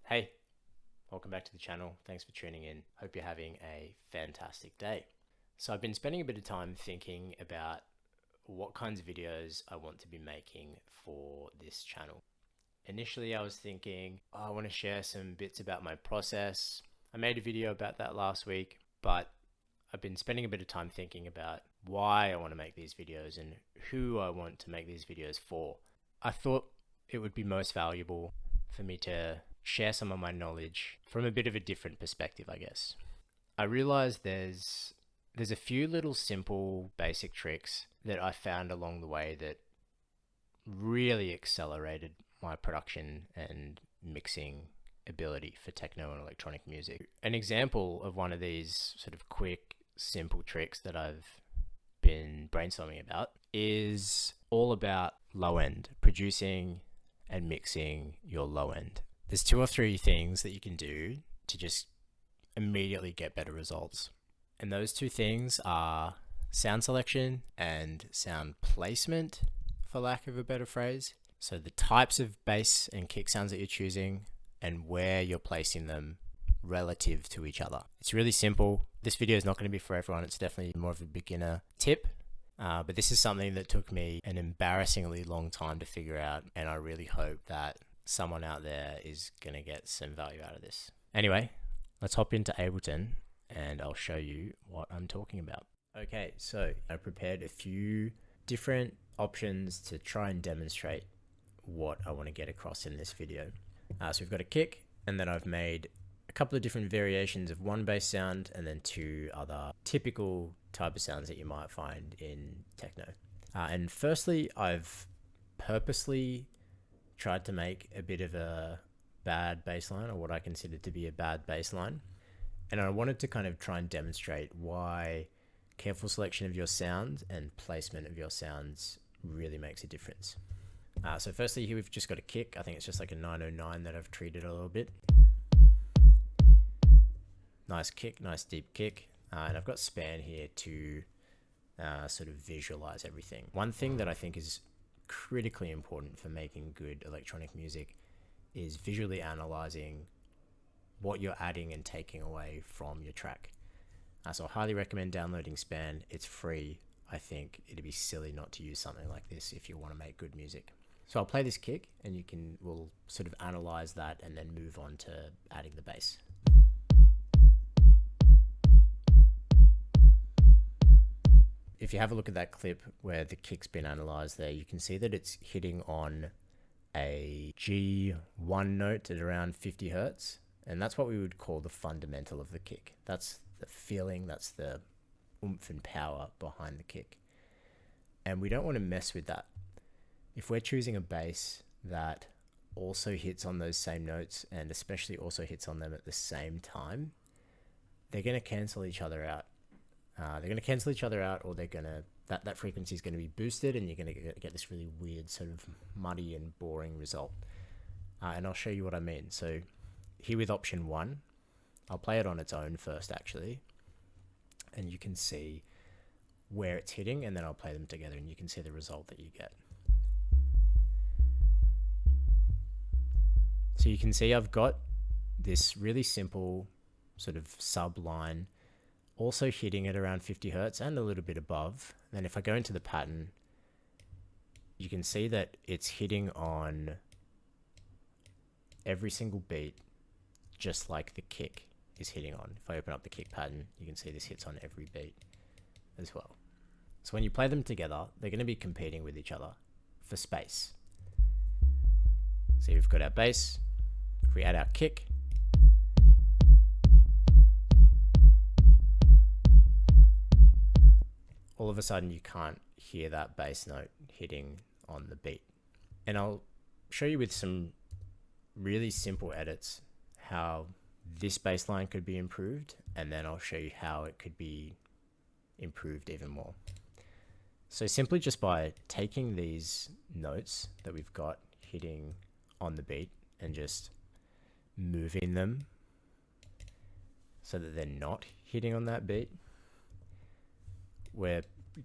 Hey, welcome back to the channel. Thanks for tuning in. Hope you're having a fantastic day. So I've been spending a bit of time thinking about what kinds of videos I want to be making for this channel. Initially, I was thinking, I want to share some bits about my process. I made a video about that last week, but I've been spending a bit of time thinking about why I want to make these videos and who I want to make these videos for. I thought it would be most valuable for me to share some of my knowledge from a bit of a different perspective, I guess. I realized there's a few little simple basic tricks that I found along the way that really accelerated my production and mixing ability for techno and electronic music. An example of one of these sort of quick, simple tricks that I've been brainstorming about is all about low end, producing and mixing your low end. There's 2 or 3 things that you can do to just immediately get better results. And those 2 things are sound selection and sound placement, for lack of a better phrase. So the types of bass and kick sounds that you're choosing and where you're placing them relative to each other. It's really simple. This video is not going to be for everyone. It's definitely more of a beginner tip. But this is something that took me an embarrassingly long time to figure out. And I really hope that someone out there is going to get some value out of this. Anyway, let's hop into Ableton and I'll show you what I'm talking about. Okay, so I prepared a few different options to try and demonstrate what I want to get across in this video. So we've got a kick, and then I've made a couple of different variations of one bass sound and then 2 other typical type of sounds that you might find in techno. And firstly, I've purposely tried to make a bit of a bad bass line, or what I consider to be a bad bass line. And I wanted to kind of try and demonstrate why careful selection of your sound and placement of your sounds really makes a difference. So firstly, here we've just got a kick. I think it's just like a 909 that I've treated a little bit. Nice kick, nice deep kick. And I've got span here to sort of visualize everything. One thing that I think is critically important for making good electronic music is visually analyzing what you're adding and taking away from your track. So I highly recommend downloading Span. It's free. I think it'd be silly not to use something like this if you want to make good music. So I'll play this kick and we'll sort of analyze that and then move on to adding the bass. If you have a look at that clip where the kick's been analyzed there, you can see that it's hitting on a G1 note at around 50 hertz. And that's what we would call the fundamental of the kick. That's the feeling, that's the oomph and power behind the kick. And we don't want to mess with that. If we're choosing a bass that also hits on those same notes and especially also hits on them at the same time, they're going to cancel each other out. Or that frequency is going to be boosted and you're going to get this really weird sort of muddy and boring result. And I'll show you what I mean. So here with option 1, I'll play it on its own first actually, and you can see where it's hitting, and then I'll play them together and you can see the result that you get. So you can see I've got this really simple sort of sub line also hitting at around 50 hertz and a little bit above. Then if I go into the pattern, you can see that it's hitting on every single beat just like the kick is hitting on. If I open up the kick pattern, you can see this hits on every beat as well. So when you play them together, they're going to be competing with each other for space. So we've got our bass. If we add our kick, all of a sudden you can't hear that bass note hitting on the beat. And I'll show you with some really simple edits how this bass line could be improved, and then I'll show you how it could be improved even more. So simply just by taking these notes that we've got hitting on the beat and just moving them so that they're not hitting on that beat, we're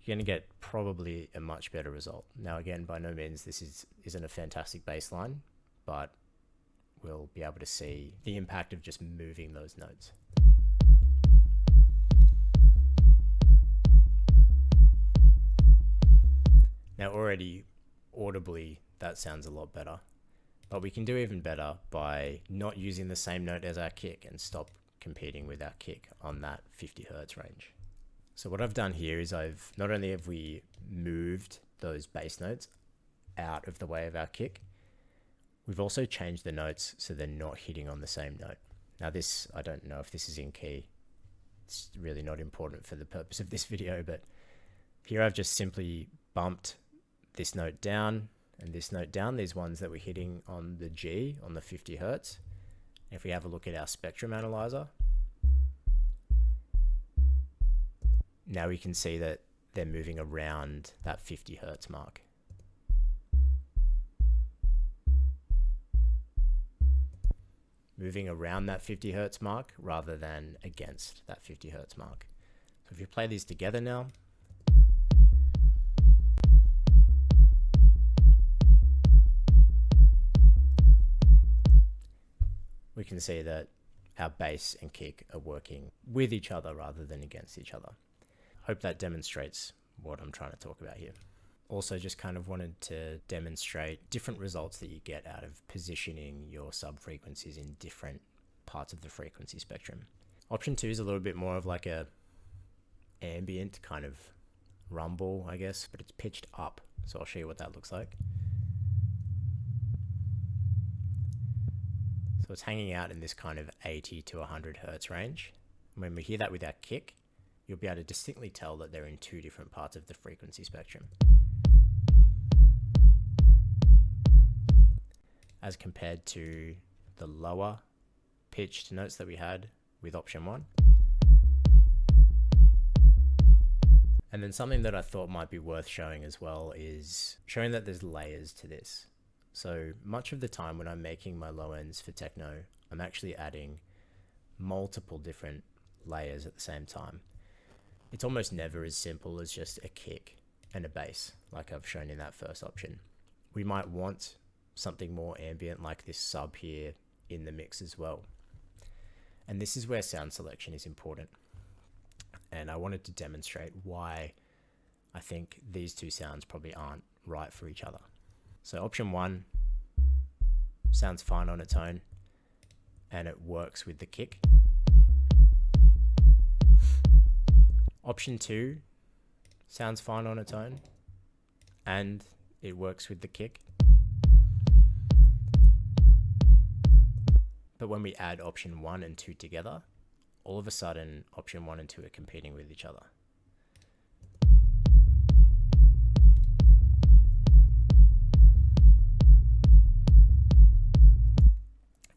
going to get probably a much better result. Now again, by no means this isn't a fantastic bass line, but we'll be able to see the impact of just moving those notes. Now already audibly that sounds a lot better, but we can do even better by not using the same note as our kick and stop competing with our kick on that 50 Hertz range. So what I've done here is not only have we moved those bass notes out of the way of our kick, we've also changed the notes so they're not hitting on the same note. Now this, I don't know if this is in key. It's really not important for the purpose of this video, but here I've just simply bumped this note down and this note down, these ones that we're hitting on the G on the 50 Hertz. If we have a look at our spectrum analyzer, now we can see that they're moving around that 50 Hertz mark. Moving around that 50 Hertz mark rather than against that 50 Hertz mark. So if you play these together now, we can see that our bass and kick are working with each other rather than against each other. Hope that demonstrates what I'm trying to talk about here. Also just kind of wanted to demonstrate different results that you get out of positioning your sub frequencies in different parts of the frequency spectrum. Option 2 is a little bit more of like a ambient kind of rumble, I guess, but it's pitched up. So I'll show you what that looks like. So it's hanging out in this kind of 80 to 100 Hertz range. When we hear that with our kick, you'll be able to distinctly tell that they're in two different parts of the frequency spectrum, as compared to the lower pitched notes that we had with option 1. And then something that I thought might be worth showing as well is showing that there's layers to this. So much of the time when I'm making my low ends for techno, I'm actually adding multiple different layers at the same time. It's almost never as simple as just a kick and a bass, like I've shown in that first option. We might want something more ambient like this sub here in the mix as well. And this is where sound selection is important. And I wanted to demonstrate why I think these two sounds probably aren't right for each other. So option 1 sounds fine on its own and it works with the kick. Option 2 sounds fine on its own and it works with the kick. But when we add option 1 and 2 together, all of a sudden option 1 and 2 are competing with each other.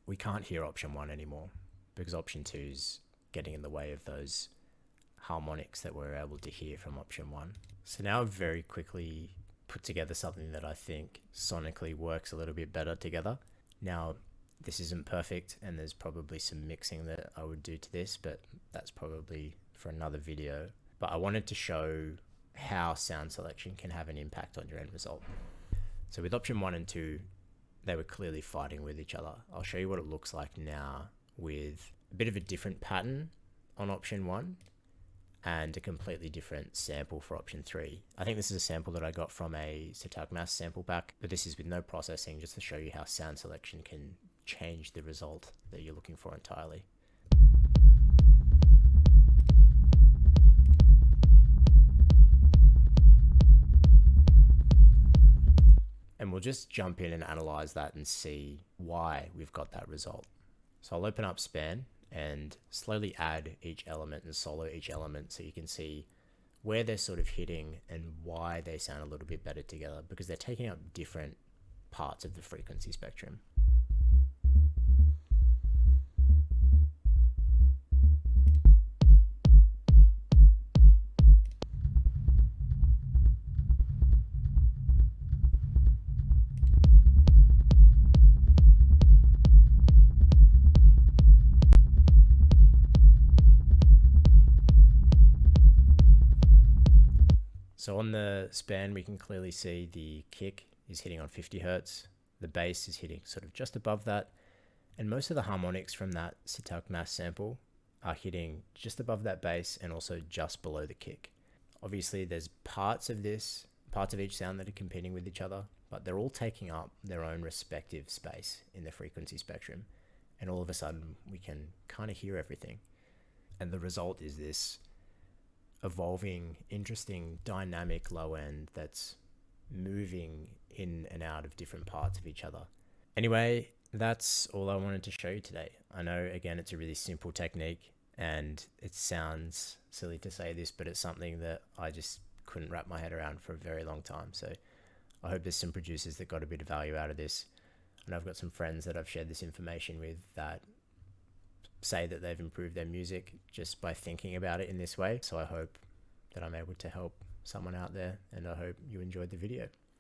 We can't hear option 1 anymore because option 2 is getting in the way of those harmonics that we're able to hear from option 1. So now I've very quickly put together something that I think sonically works a little bit better together. Now, this isn't perfect and there's probably some mixing that I would do to this, but that's probably for another video. But I wanted to show how sound selection can have an impact on your end result. So with option 1 and 2, they were clearly fighting with each other. I'll show you what it looks like now with a bit of a different pattern on option 1 and a completely different sample for option 3. I think this is a sample that I got from a Satak Mass sample pack, but this is with no processing, just to show you how sound selection can change the result that you're looking for entirely. And we'll just jump in and analyze that and see why we've got that result. So I'll open up Span and slowly add each element and solo each element so you can see where they're sort of hitting and why they sound a little bit better together, because they're taking up different parts of the frequency spectrum. So on the Span, we can clearly see the kick is hitting on 50 Hertz. The bass is hitting sort of just above that. And most of the harmonics from that sitar mass sample are hitting just above that bass and also just below the kick. Obviously there's parts of each sound that are competing with each other, but they're all taking up their own respective space in the frequency spectrum. And all of a sudden we can kind of hear everything. And the result is this evolving, interesting, dynamic low end that's moving in and out of different parts of each other. Anyway, that's all I wanted to show you today. I know, again, it's a really simple technique and it sounds silly to say this, but it's something that I just couldn't wrap my head around for a very long time. So I hope there's some producers that got a bit of value out of this. And I've got some friends that I've shared this information with that say that they've improved their music just by thinking about it in this way. So I hope that I'm able to help someone out there, and I hope you enjoyed the video.